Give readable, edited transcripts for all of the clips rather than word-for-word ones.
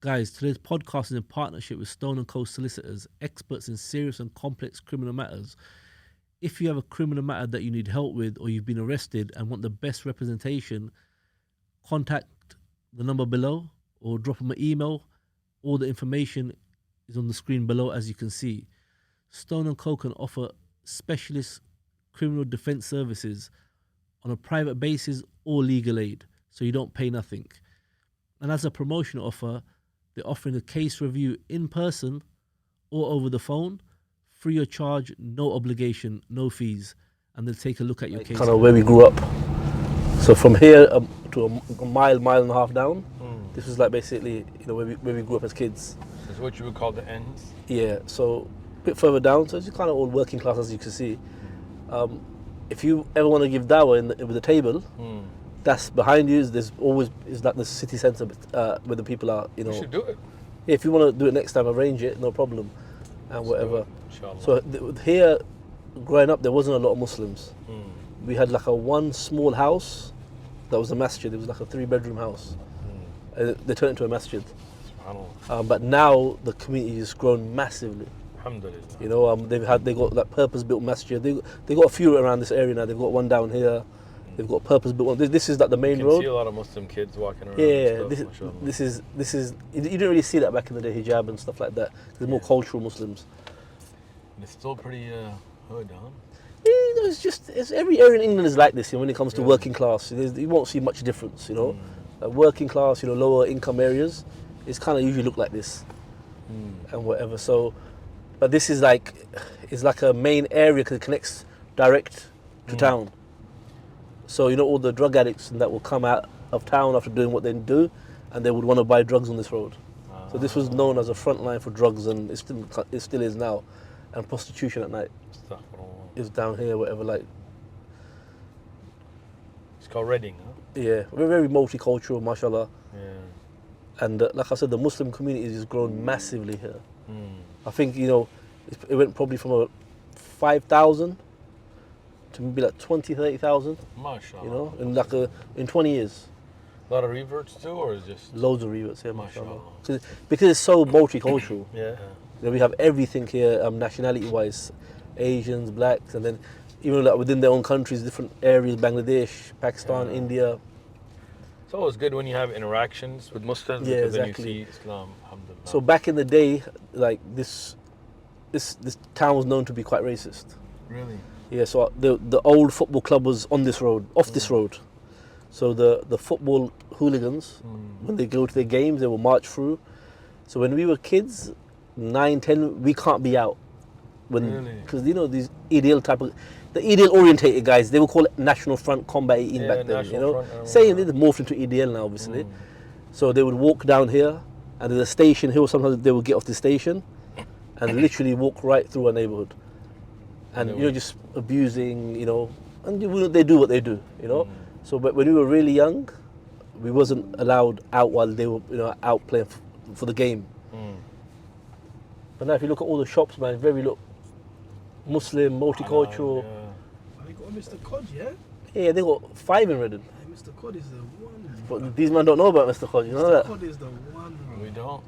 Guys, today's podcast is in partnership with Stone & Co Solicitors, experts in serious and complex criminal matters. If you have a criminal matter that you need help with or you've been arrested and want the best representation, contact the number below or drop them an email. All the information is on the screen below, as you can see. Stone & Co can offer specialist criminal defense services on a private basis or legal aid, so you don't pay nothing. And as a promotional offer, they're offering a case review in person or over the phone, free of charge, no obligation, no fees, and they'll take a look at your case. Kind of where we grew up. So from here to a mile and a half down, this was like basically where we grew up as kids. This is what you would call the ends? Yeah, so a bit further down, so it's kind of all working class, as you can see. If you ever want to give Dawah with the table, that's behind you. There's always is like the city centre where the people are. You should do it. Yeah, if you want to do it next time, arrange it, no problem, and whatever. So here, growing up, there wasn't a lot of Muslims. We had like one small house that was a masjid. It was like a 3-bedroom house. They turned it into a masjid. But now the community has grown massively. Alhamdulillah. They got that purpose-built masjid. They got a few around this area now. They've got one down here. They've got a purpose-built one. This is like the main road. You can see a lot of Muslim kids walking around. Yeah, and stuff, this is. You didn't really see that back in the day, hijab and stuff like that. There's more cultural Muslims. And it's still pretty hood, huh? Yeah, it's every area in England is like this. When it comes to working class, you won't see much difference. Working class, lower income areas, it's kind of usually look like this, and whatever. So, but this is it's like a main area because it connects direct to town. So all the drug addicts and that will come out of town after doing what they do, and they would want to buy drugs on this road. So this was known as a front line for drugs, and it still is now, and prostitution at night is down here, whatever. It's called Reading, huh? Yeah, we're very multicultural, mashallah. Yeah. And like I said, the Muslim community has grown massively here. I think it went probably from 5,000 to maybe like 20, 30,000. MashaAllah. In 20 years. A lot of reverts too, or is just loads of reverts here, mashallah. MashaAllah. Because it's so multicultural. Yeah. We have everything here, nationality-wise, Asians, blacks, and then even within their own countries, different areas, Bangladesh, Pakistan, India. It's always good when you have interactions with Muslims because then you see Islam, alhamdulillah. So back in the day, this town was known to be quite racist. Really? Yeah, so the old football club was on this road, off this road. So the football hooligans, when they go to their games, they will march through. So when we were kids, 9, 10, we can't be out. Because these EDL the EDL orientated guys, they will call it National Front Combat 18 back then. Saying it morphed into EDL now, obviously. So they would walk down here, and there's a station here. Sometimes they would get off the station, and literally walk right through our neighbourhood, and just abusing, and they do what they do, So, but when we were really young, we wasn't allowed out while they were, out playing for the game. But now, if you look at all the shops, man, very Muslim, multicultural. They got Mr. Cod, yeah? Yeah, they got 5 in Reading. Hey, Mr. Cod is the one. But these men don't know about Mr. Cod, you know that? Mr. Cod is the one. Bro. We don't.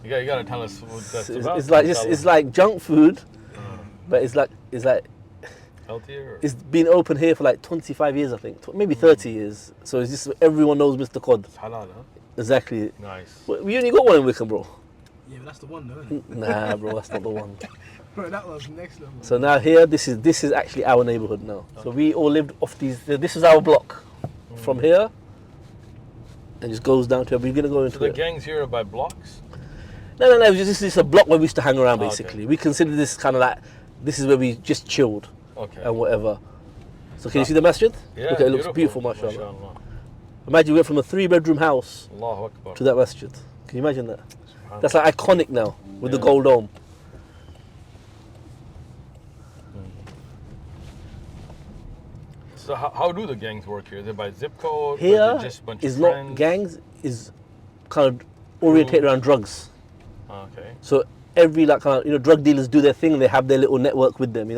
you gotta tell us what that's about. It's like junk food, but it's like healthier. It's been open here for like 25 years, I think, maybe 30 years. So it's just everyone knows Mr. Cod. It's halal, huh? Exactly. Nice. We only got one in Wickham, bro. Yeah, but that's the one, though, isn't it? Nah, bro, that's not the one. Bro, that was next level. So now here, this is actually our neighbourhood now. Okay. So we all lived off these. This is our block, from here, and just goes down to. We're gonna go into. So the gangs here are by blocks. No. This is a block where we used to hang around. Basically, we consider this kind of like this is where we just chilled, and whatever. So can you see the masjid? Yeah, look, it looks beautiful, mashallah. Imagine we went from a 3-bedroom house to that masjid. Can you imagine that? That's like iconic now with the gold dome. So how do the gangs work here? Is it by zip code? Here or is it just a bunch is of not friends? gangs, is kind of orientated around drugs. Okay. So every drug dealers do their thing. They have their little network with them.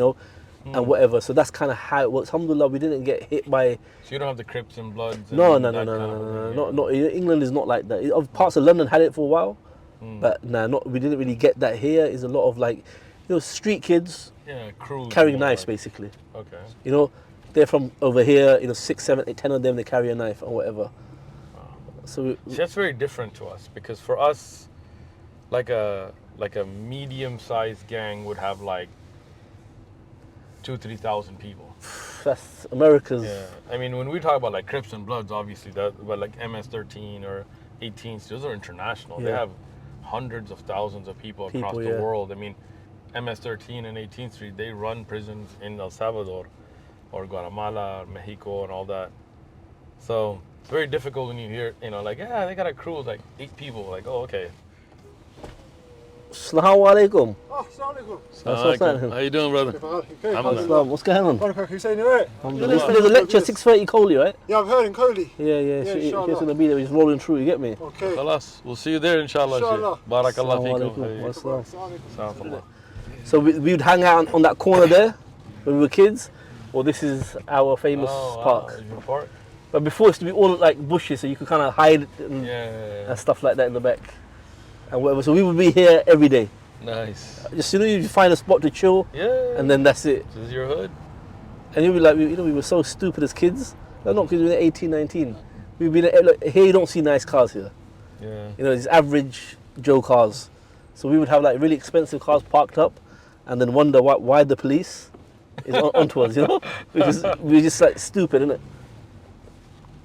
and whatever. So that's kind of how it works. Alhamdulillah, we didn't get hit by. So you don't have the Crips and Bloods. No. Not England is not like that. Parts of London had it for a while, but we didn't really get that here. Is a lot of like, street kids crews carrying knives basically. Okay. They're from over here. 6, 7, 8, 10 of them. They carry a knife or whatever. So that's very different to us, because for us, like a medium-sized gang would have like 2,000-3,000 people. That's America's. Yeah, I mean, when we talk about like Crips and Bloods, obviously but like MS-13 or 18s, those are international. They have hundreds of thousands of people across the world. I mean, MS-13 and 18th Street, they run prisons in El Salvador or Guatemala or Mexico and all that. So it's very difficult when you hear, they got a crew of like 8 people. Like, oh, okay. Assalamu alaikum. Oh, assalamu alaikum. How you doing, brother? What's going on? Hussein, all right? There's a lecture 6:30 Coley, right? Yeah, I've heard in Coley. Yeah. She's going to be there. He's rolling through. You get me? Okay. Khalas. We'll see you there, inshallah. Inshallah. Barakallah fikum. So we would hang out on that corner there when we were kids. Well, this is our famous park. But before it used to be all like bushes, so you could kind of hide and stuff like that in the back and whatever. So we would be here every day. Nice. Just you find a spot to chill, and then that's it. This is your hood. And you'd be like, we were so stupid as kids. Not because we were 18, 19. We'd be like, here you don't see nice cars here. Yeah. These average Joe cars. So we would have like really expensive cars parked up, and then wonder why the police is onto us, because we're just like stupid, innit?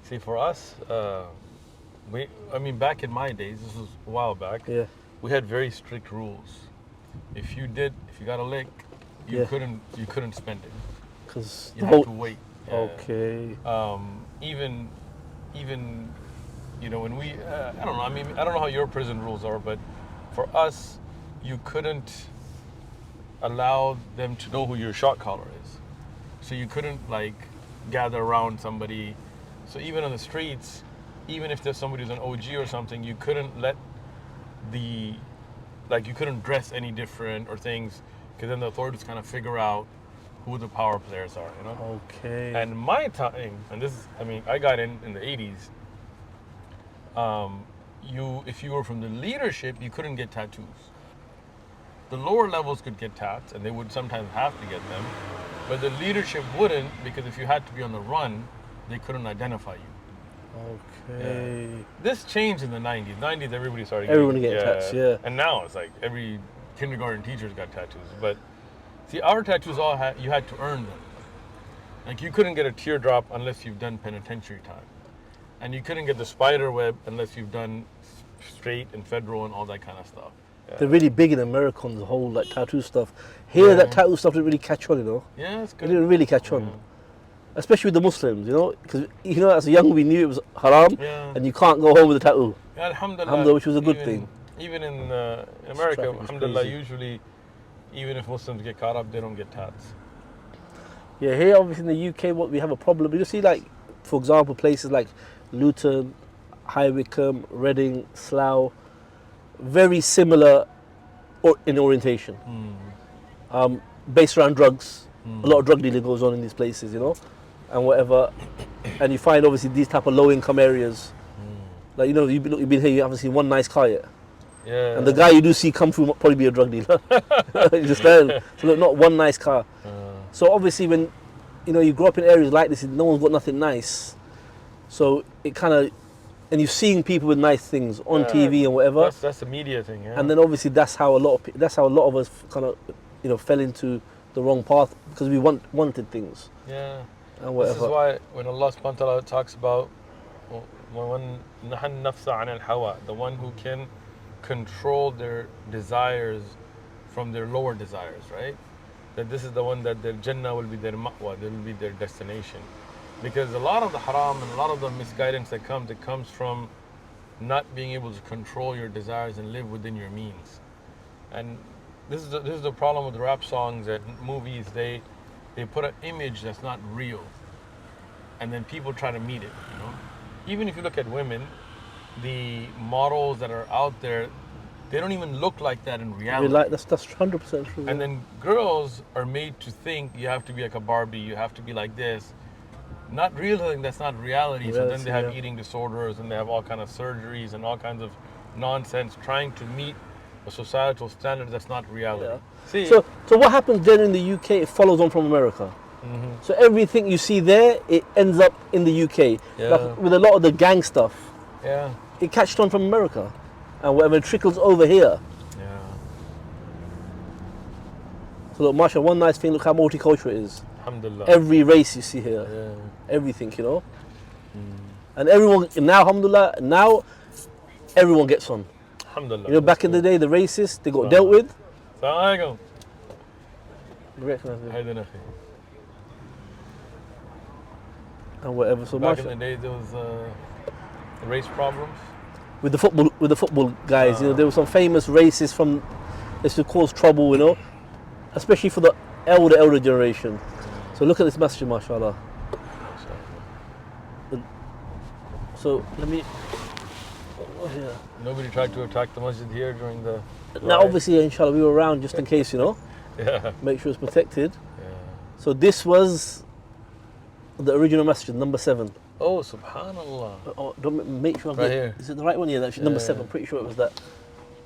See, for us, back in my days, this was a while back. Yeah. We had very strict rules. If you got a lick, you couldn't spend it. Because you had to wait. Yeah. Okay. Even when we, I don't know. I mean, I don't know how your prison rules are, but for us, you couldn't allow them to know who your shot caller is. So you couldn't like gather around somebody. So even on the streets, even if there's somebody who's an OG or something, you couldn't you couldn't dress any different or things, because then the authorities kind of figure out who the power players are, Okay. And my time, and I got in the 80s. If you were from the leadership, you couldn't get tattoos. The lower levels could get tats, and they would sometimes have to get them, but the leadership wouldn't, because if you had to be on the run, they couldn't identify you. Okay. Yeah. This changed in the 90s. 90s, everybody started getting tats, yeah. And now it's like every kindergarten teacher's got tattoos. But see, our tattoos you had to earn them. Like you couldn't get a teardrop unless you've done penitentiary time. And you couldn't get the spider web unless you've done straight and federal and all that kind of stuff. Yeah. They're really big in America on the whole like tattoo stuff. Here, that tattoo stuff didn't really catch on, Yeah, it's good. It didn't really catch on. Especially with the Muslims, because as a young we knew it was haram, and you can't go home with a tattoo. Yeah, alhamdulillah, which was a good thing. Even in America, alhamdulillah, usually, even if Muslims get caught up, they don't get tats. Yeah, here obviously in the UK, what we have a problem. You see, like for example, places like Luton, High Wycombe, Reading, Slough, very similar in orientation, based around drugs. A lot of drug dealing goes on in these places, and whatever. And you find obviously these type of low-income areas. Like you've been here, you haven't seen one nice car yet. Yeah. And the guy you do see come through might probably be a drug dealer. You understand? So look, not one nice car. So obviously when you grow up in areas like this, no one's got nothing nice. So it kind of, and you're seeing people with nice things on TV and whatever. That's the media thing, yeah. And then obviously that's how a lot of us kind of fell into the wrong path, because we wanted things. Yeah. And whatever. This is why when Allah subhanahu wa ta'ala talks about the one who can control their desires from their lower desires, right? That this is the one that their Jannah will be their ma'wa, they will be their destination. Because a lot of the haram and a lot of the misguidance that comes from not being able to control your desires and live within your means. And this is the problem with rap songs and movies. They put an image that's not real, and then people try to meet it. Even if you look at women, the models that are out there, They don't even look like that in We reality. like that's 100% true. And then girls are made to think you have to be like a Barbie, you have to be like this. Not realizing that's not reality. So then they have Yeah. eating disorders and they have all kind of surgeries and all kinds of nonsense trying to meet a societal standard that's not reality. Yeah. See, So what happens then in the UK? It follows on from America. So everything you see there, it ends up in the UK. Yeah. Like with a lot of the gang stuff, yeah, it catched on from America, and whatever trickles over here. yeah. So look, Masha, one nice thing. Look how multicultural it is. Alhamdulillah. Every race you see here, yeah. everything, you know. And everyone now, alhamdulillah, now everyone gets on. Alhamdulillah. You know, back in the day, the racists they got dealt with. Assalamu And alaikum. whatever. So Back in Masha, the day, there was race problems. with the football guys, you know, there were some famous racists from this to cause trouble, you know, especially for the elder generation. So look at this masjid, mashallah. So let me. Oh, yeah. Nobody tried to attack the masjid here during the. Now, riot? obviously, inshallah, we were around just in case, you know, Yeah. make sure it's protected. Yeah. So this was the original masjid, number 7. Oh, subhanallah. Oh, don't make sure. Right here. Is it the right one? Yeah, that's number Yeah. 7. Pretty sure it was that.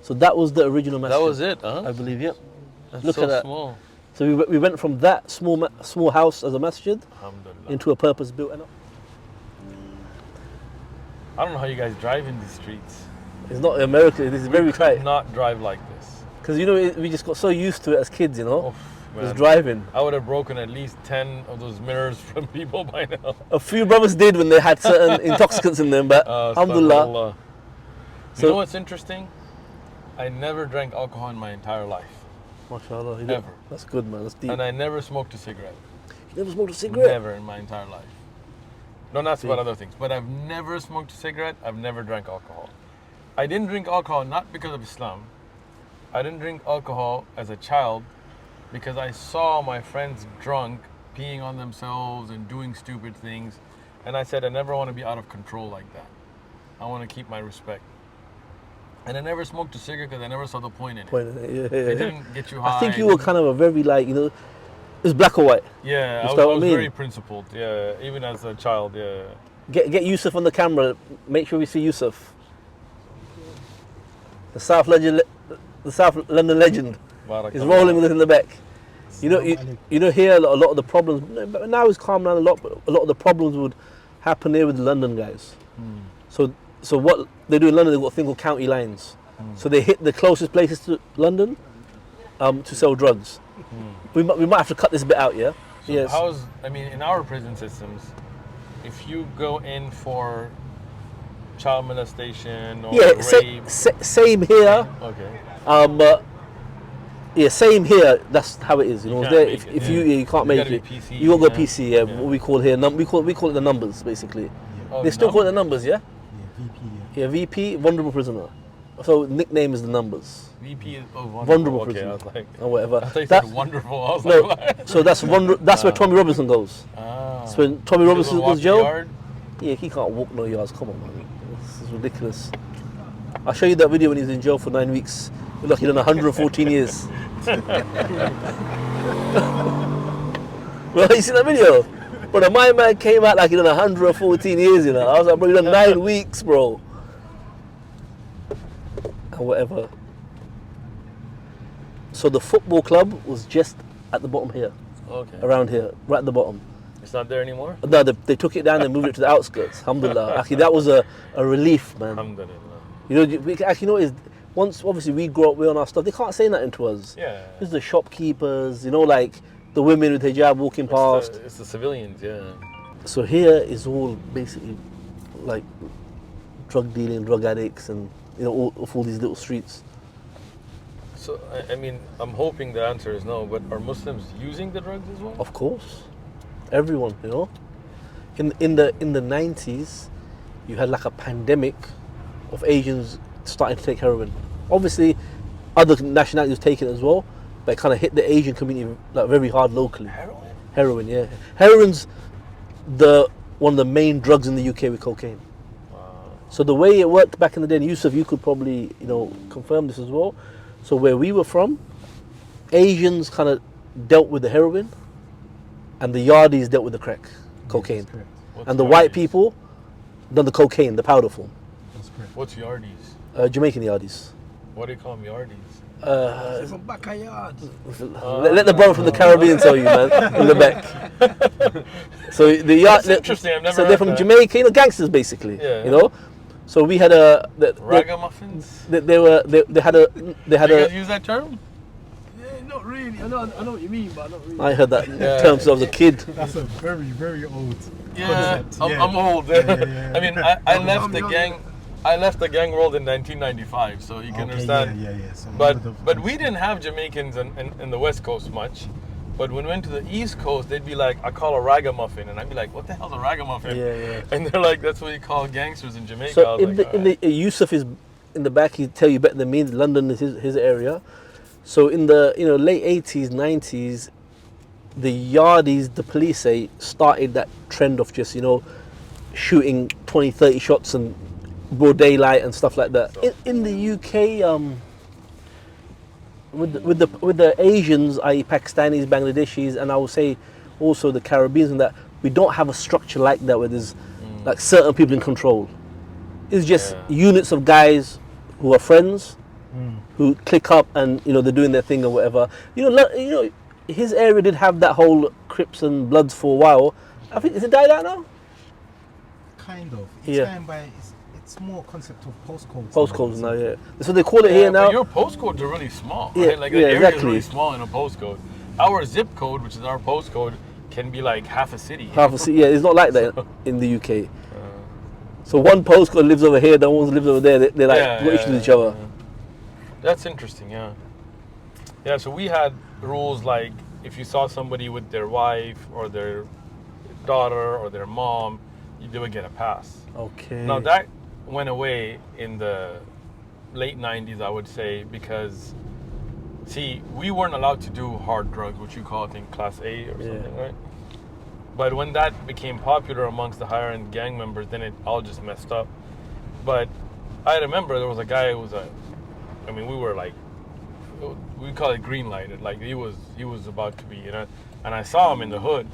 So that was the original masjid. That was it, huh? I believe. Yep. That's Look so at that. small. So we went from that small house as a masjid Alhamdulillah. into a purpose-built. I don't know how you guys drive in these streets. It's not America. This is very We tight. could not drive like this. Because you know we just got so used to it as kids, you know. Oof, Just man. driving. I would have broken at least 10 of those mirrors from people by now. A few brothers did when they had certain intoxicants in them, but alhamdulillah. Astaghfirullah. So- You know what's interesting? I never drank alcohol in my entire life. Mashallah. Ever. That's good, man. That's deep. And I never smoked a cigarette. You never smoked a cigarette? Never in my entire life. Don't ask about other things. But I've never smoked a cigarette. I've never drank alcohol. I didn't drink alcohol not because of Islam. I didn't drink alcohol as a child because I saw my friends drunk, peeing on themselves and doing stupid things. And I said, I never want to be out of control like that. I want to keep my respect. And I never smoked a cigarette because I never saw the point in it. It didn't get you high. I think you were kind of a very it was black or white. Yeah, You I start what I was mean? very principled. Yeah, even as a child. Yeah. Get Yusuf on the camera. Make sure we see Yusuf. The South London legend is rolling with it in the back. You know here a lot of the problems. But now it's calmed down a lot. But a lot of the problems would happen here with the London guys. So what they do in London, they've got a thing called county lines. So they hit the closest places to London to sell drugs. We might have to cut this bit out, yeah. So Yes. in our prison systems, if you go in for child molestation or Yeah, rape, same here. okay, Yeah, same here. That's how it is. You know, can't there, make if, it, if yeah. you can't You make gotta it, be PC, you won't go yeah. PC. Yeah, Yeah. what we call here, we call it the numbers basically. Oh, They still call it the numbers? numbers, yeah. Yeah, VP, vulnerable prisoner. So nickname is the numbers VP is Vulnerable okay, prisoner. I was like, or whatever. I thought you That- said wonderful. I was no, like, so that's where Tommy Robinson goes. ah. So when Tommy He Robinson doesn't walk goes the jail, yard? yeah, he can't walk no yards. Come on, man, this is ridiculous. I'll show you that video when he was in jail for 9 weeks. Look like he done 114 years. Well, you see that video? Bro, my man came out like he done 114 years, you know. I was like, bro, you done 9 weeks, bro. And whatever. So the football club was just at the bottom here, Okay. around here, right at the bottom. It's not there anymore? No, they took it down and moved it to the outskirts. Alhamdulillah. Actually, that was a relief, man. Alhamdulillah. You know, actually, you know what is, once obviously we grow up, we're on our stuff, they can't say nothing to us. Yeah. It's the shopkeepers, you know, like the women with hijab walking past. It's the civilians, yeah. So here is all basically like drug dealing, drug addicts, and you know, all these little streets. So, I'm hoping the answer is no, but are Muslims using the drugs as well? Of course, everyone, you know. In the 90s, you had like a pandemic of Asians starting to take heroin. Obviously, other nationalities take it as well, but it kind of hit the Asian community like very hard locally. Heroin? Heroin, yeah. Heroin's one of the main drugs in the UK with cocaine. Wow. So the way it worked back in the day, and Yusuf, you could probably, confirm this as well. So where we were from, Asians kind of dealt with the heroin, and the Yardies dealt with the crack, cocaine. That's correct. What's And the Yardies? white people done the cocaine, the powder form. That's correct. What's Yardies? Jamaican Yardies. What do you call them, Yardies? They're from backyard. Let the brother from the Caribbean tell you, man, in the back. So the Yard, That's interesting. I've never so heard they're from that. Jamaica, gangsters basically. Yeah. So we had a Ragamuffins? they had Do a. you guys use that term? Yeah, not really. I know what you mean, but not really. I heard that Yeah. term since I was a kid. That's a very, very old Yeah, concept. I'm old. Yeah. I mean, I left I'm the young. gang. I left the gang world in 1995, so you can Okay, understand. Yeah. So But we didn't have Jamaicans in the West Coast much. But when we went to the East Coast, they'd be like, I call a ragamuffin. And I'd be like, what the hell's a ragamuffin? Yeah. And they're like, that's what you call gangsters in Jamaica. I So was in like, the Yusuf is in the back. He'd tell you better than me. London is his area. So in the late 80s, 90s, the Yardies, the police say, started that trend of just shooting 20, 30 shots and broad daylight and stuff like that. In the UK, with the Asians, i.e. Pakistanis, Bangladeshis, and I would say also the Caribbeans and that, we don't have a structure like that where there's like certain people in control. It's just units of guys who are friends, who click up and they're doing their thing or whatever. His area did have that whole Crips and Bloods for a while. I think, is it died out now? kind of. Yeah. It's it's more concept of postcodes. Postcodes now, yeah. That's what they call it here But now. your postcodes are really small, Yeah, right? Like the yeah, area exactly. is really small in a postcode. Our zip code, which is our postcode, can be like half a city. Half a city, yeah, it's not like that in the UK. So one postcode lives over here, the one lives over there. They're like got issues with each other. That's interesting, yeah. Yeah, so we had rules like if you saw somebody with their wife or their daughter or their mom, they would get a pass. Okay. Now that went away in the late 90s, I would say, because see, we weren't allowed to do hard drugs, which you call, I think, class A or something, right? But when that became popular amongst the higher end gang members, then it all just messed up. But I remember there was a guy who was we were like, we call it green lighted, like he was about to be, and I saw him in the hood,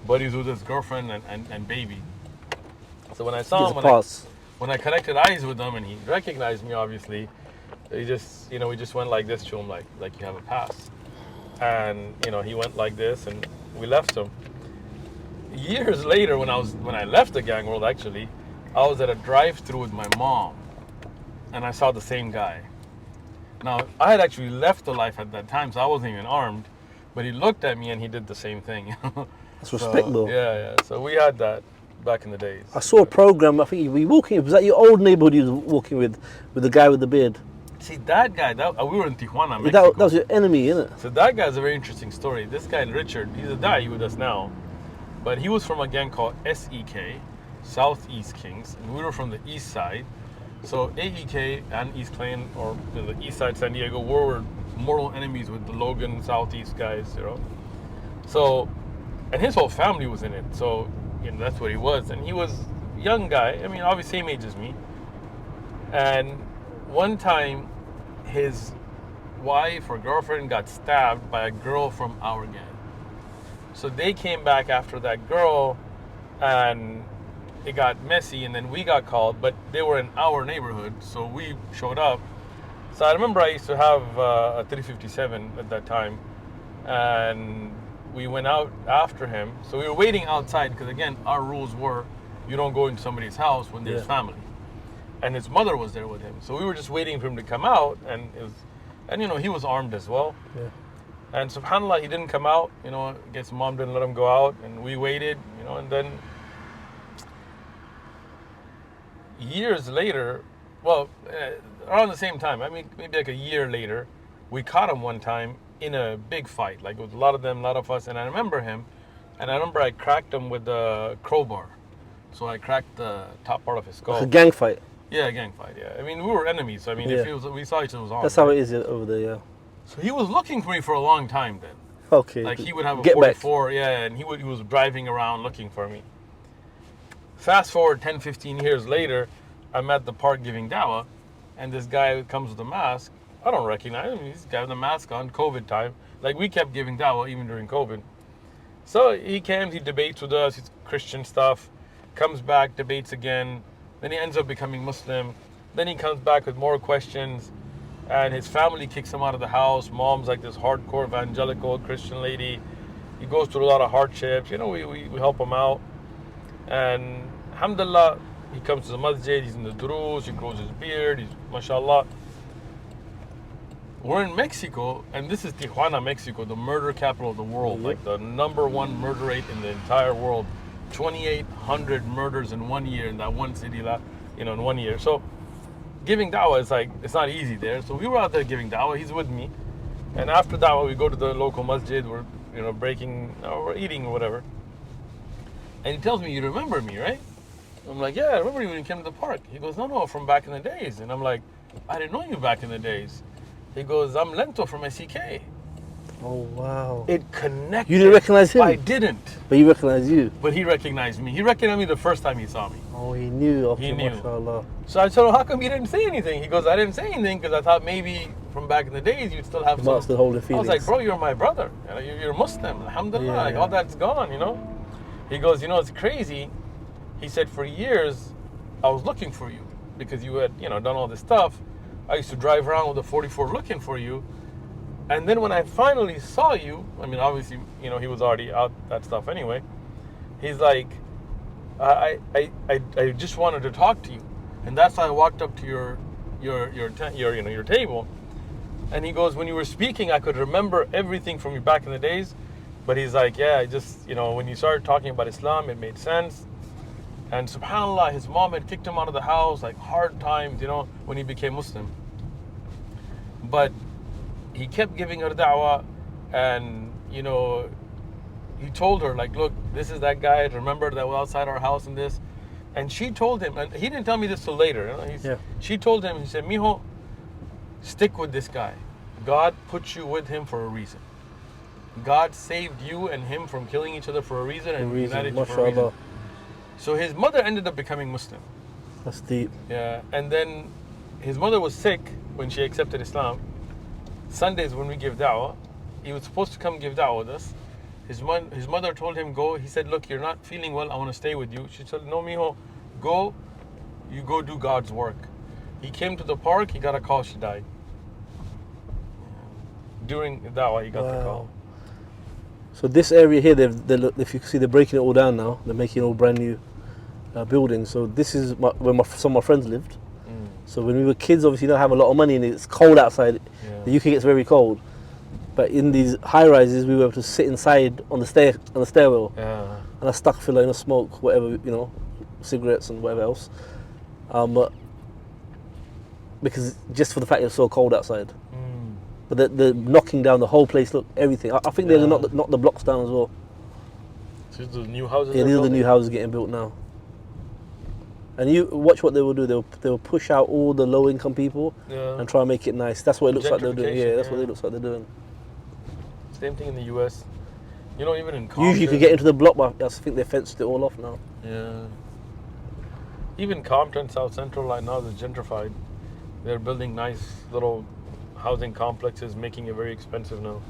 but he was with his girlfriend and baby. So when I saw him, when I connected eyes with him and he recognized me, obviously, he just, we just went like this to him, like you have a pass. And, he went like this and we left him. Years later, when I left the gang world, actually, I was at a drive-thru with my mom and I saw the same guy. Now, I had actually left the life at that time, so I wasn't even armed, but he looked at me and he did the same thing. That's respect, though. Yeah. So we had that back in the days. I saw a program. I think you were walking. Was that your old neighborhood you was walking with the guy with the beard? See, that guy, we were in Tijuana, Yeah, Mexico. that was your enemy, isn't it? So that guy's a very interesting story. This guy, Richard, he's a guy with us now, but he was from a gang called SEK, Southeast Kings, and we were from the east side. So AEK and East Plain, or the east side San Diego, were mortal enemies with the Logan Southeast guys, So, and his whole family was in it. So, that's what he was. And he was a young guy. I mean, obviously same age as me. And one time, his wife or girlfriend got stabbed by a girl from our gang. So they came back after that girl, and it got messy, and then we got called, but they were in our neighborhood, so we showed up. So I remember I used to have a 357 at that time, and we went out after him. So we were waiting outside, because again, our rules were, you don't go into somebody's house when there's family. And his mother was there with him. So we were just waiting for him to come out, and he was armed as well. Yeah. And And subhanAllah, he didn't come out, I guess mom didn't let him go out, and we waited, and then years later, around the same time, maybe like a year later, we caught him one time in a big fight. Like, it was a lot of them, a lot of us, and I remember him, and I remember I cracked him with a crowbar. So I cracked the top part of his skull. a gang fight. Yeah, a gang fight, yeah. We were enemies, so if we saw each other's arms. That's how it is over there, yeah. So he was looking for me for a long time then. Okay. Like, he would have a Get back. 44, and he was driving around looking for me. Fast forward 10, 15 years later, I'm at the park giving dawah, and this guy comes with a mask. I don't recognize him. He's got the mask on, COVID time. Like, we kept giving dawah even during COVID. So he comes, he debates with us, it's Christian stuff, comes back, debates again, then he ends up becoming Muslim. Then he comes back with more questions, and his family kicks him out of the house. Mom's like this hardcore evangelical Christian lady. He goes through a lot of hardships. You know, we help him out. And alhamdulillah, he comes to the masjid, he's in the durus, he grows his beard, he's mashallah. We're in Mexico, and this is Tijuana, Mexico, the murder capital of the world, like the #1 murder rate in the entire world. 2,800 murders in 1 year in that one city, you know, in 1 year. So giving dawah is like, it's not easy there. So we were out there giving dawah, he's with me. And after dawah, we go to the local masjid, we're, you know, breaking, or we're eating or whatever. And he tells me, you remember me, right? I'm like, yeah, I remember you when you came to the park. He goes, no, from back in the days. And I'm like, I didn't know you back in the days. He goes, I'm Lento from SEK. Oh, wow. It connected. You didn't recognize him? I didn't. But he recognized you? But he recognized me. He recognized me the first time he saw me. Oh, he knew. Okay, He knew. mashallah. So I told him, how come you didn't say anything? He goes, I didn't say anything because I thought maybe from back in the days you'd still have He some. must still hold the I was feelings. like, bro, you're my brother. You know, you're Muslim. Alhamdulillah. Yeah, Like, yeah. all that's gone, you know? He goes, you know, it's crazy. He said, for years, I was looking for you because you had, you know, done all this stuff. I used to drive around with a 44 looking for you. And then when I finally saw you, I mean, obviously, you know, he was already out that stuff anyway. He's like, I just wanted to talk to you, and that's why I walked up to your table. And he goes, when you were speaking, I could remember everything from you back in the days. But he's like, yeah, I just, you know, when you started talking about Islam, it made sense. And subhanAllah, his mom had kicked him out of the house, like hard times, you know, when he became Muslim. But he kept giving her da'wah, and, you know, he told her, like, look, this is that guy, remember that was outside our house and this. And she told him, and he didn't tell me this till later, you know, she told him, he said, mijo, stick with this guy. God put you with him for a reason. God saved you and him from killing each other for a reason, and united you for a reason. So his mother ended up becoming Muslim. That's deep. Yeah, and then his mother was sick when she accepted Islam. Sundays when we give da'wah, he was supposed to come give da'wah with us. His mother told him, go. He said, look, you're not feeling well, I want to stay with you. She said, no, mijo, go. You go do God's work. He came to the park, he got a call, she died. During da'wah, he got the call. So this area here, if you can see, they're breaking it all down now. They're making all brand new buildings. So this is where some of my friends lived. So when we were kids, obviously you don't have a lot of money and it's cold outside. Yeah. The UK gets very cold. But in these high rises, we were able to sit inside on the stairwell. Yeah. And I stuck filler, you know, smoke, whatever, you know, cigarettes and whatever else. Because just for the fact it was so cold outside. But they're knocking down the whole place. Look, everything. I think they're going to knock the blocks down as well. So the new houses. Yeah, these are the new houses getting built now. And you watch what they will do. They'll push out all the low-income people and try and make it nice. That's what it looks like they're doing. Yeah, that's what it looks like they're doing. Same thing in the US. You know, even in Compton. Usually you could get into the block, but I think they fenced it all off now. Yeah. Even Compton, South Central, right now is gentrified. They're building nice little housing complexes, making it very expensive now.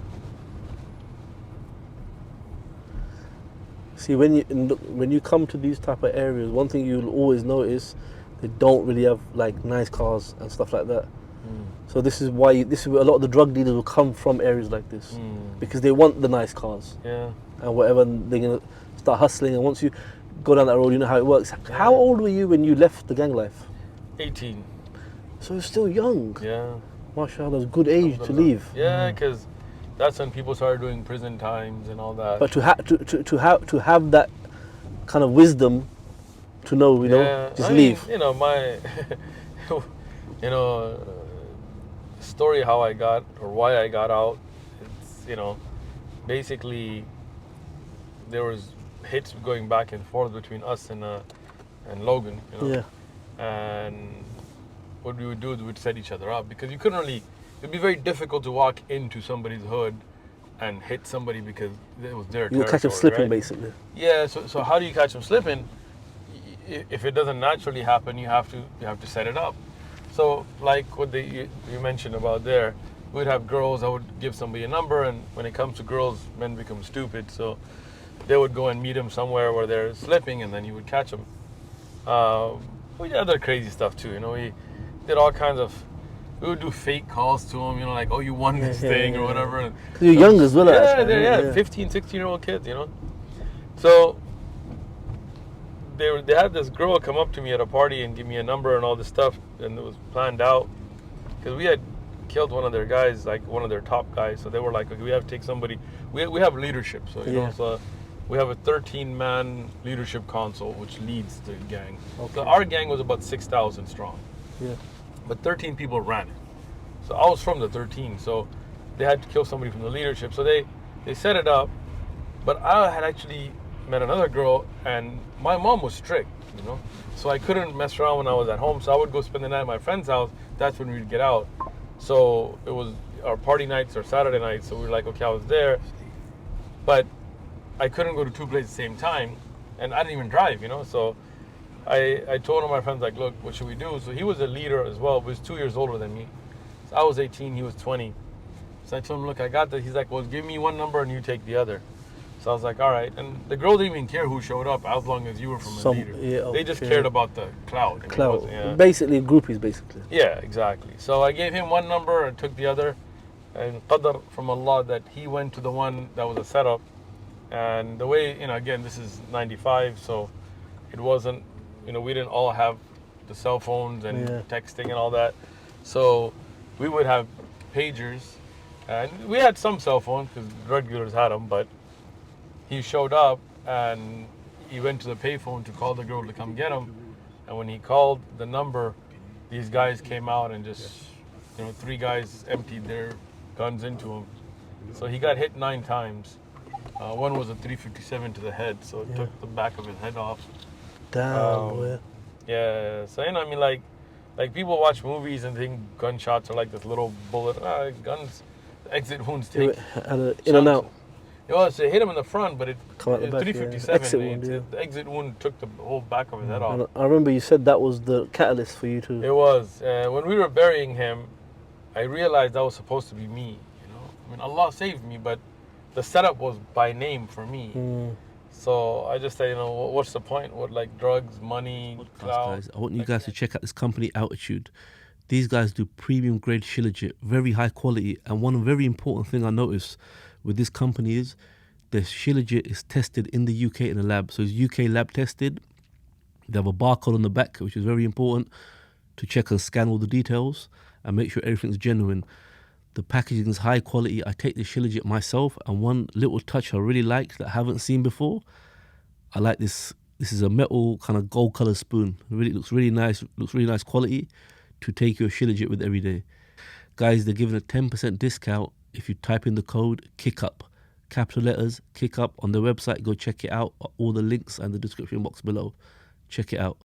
See, when you come to these type of areas, one thing you'll always notice, they don't really have like nice cars and stuff like that. So this is why a lot of the drug dealers will come from areas like this because they want the nice cars. Yeah. And whatever, and they're gonna start hustling. And once you go down that road, you know how it works. How old were you when you left the gang life? 18. So you're still young. Yeah. MashaAllah, that's a good age to leave. Yeah, because that's when people started doing prison times and all that. But to have that kind of wisdom to know, you know, just leave. You know, my, you know, story how I got or why I got out. It's, you know, basically there was hits going back and forth between us and Logan. You know? Yeah. And what we would do is we'd set each other up because you couldn't really. It'd be very difficult to walk into somebody's hood and hit somebody because it was their territory. You catch them slipping, right? basically. Yeah. So how do you catch them slipping? if it doesn't naturally happen, you have to set it up. So like what you mentioned about there, we'd have girls. I would give somebody a number, and when it comes to girls, men become stupid. So they would go and meet him somewhere where they're slipping, and then he would catch them. We did other crazy stuff too. We did all kinds of. We would do fake calls to him, like, oh, you won this thing or whatever. And you're young as well. Yeah, 15, 16-year-old kids, So they had this girl come up to me at a party and give me a number and all this stuff, and it was planned out because we had killed one of their guys, like one of their top guys. So they were like, okay, we have to take somebody. We have leadership, so so we have a 13-man leadership council which leads the gang. Okay. So our gang was about 6,000 strong. Yeah. But 13 people ran it. So I was from the 13, so they had to kill somebody from the leadership. So they set it up, but I had actually met another girl, and my mom was strict, so I couldn't mess around when I was at home. So I would go spend the night at my friend's house. That's when we'd get out. So it was our party nights or Saturday nights. So we were like, okay, I was there, but I couldn't go to two places at the same time, and I didn't even drive, So I told one of my friends, like, look, what should we do? So he was a leader as well, but he was 2 years older than me. So I was 18, he was 20. So I told him, look, I got this. He's like, well, give me one number and you take the other. So I was like, all right. And the girl didn't even care who showed up as long as you were from a leader. Yeah, they just cared about the clout. Basically, groupies, basically. Yeah, exactly. So I gave him one number and took the other. And qadr from Allah that he went to the one that was a setup. And the way, again, this is 95, so it wasn't, we didn't all have the cell phones and texting and all that. So we would have pagers, and we had some cell phones because drug dealers had them, but he showed up and he went to the payphone to call the girl to come get him. And when he called the number, these guys came out and just, 3 guys emptied their guns into him. So he got hit 9 times. One was a 357 to the head, so it took the back of his head off. Damn, yeah. So like people watch movies and think gunshots are like this little bullet. Guns, exit wounds take in and out. So it hit him in the front, but it 357. The exit wound took the whole back of his head off. I remember you said that was the catalyst for you to. It was. When we were burying him, I realized that was supposed to be me. Allah saved me, but the setup was by name for me. So I just say, what's the point? What, like drugs, money, clout? Guys, I want you guys to check out this company, Altitude. These guys do premium grade shilajit, very high quality. And one very important thing I noticed with this company is the shilajit is tested in the UK in a lab. So it's UK lab tested. They have a barcode on the back, which is very important to check and scan all the details and make sure everything's genuine. The packaging is high quality. I take the shilajit myself, and one little touch I really like that I haven't seen before. I like this. This is a metal kind of gold color spoon. It really looks really nice. Looks really nice quality to take your shilajit with every day. Guys, they're giving a 10% discount if you type in the code KICKUP, capital letters KICKUP on their website. Go check it out. All the links and the description box below. Check it out.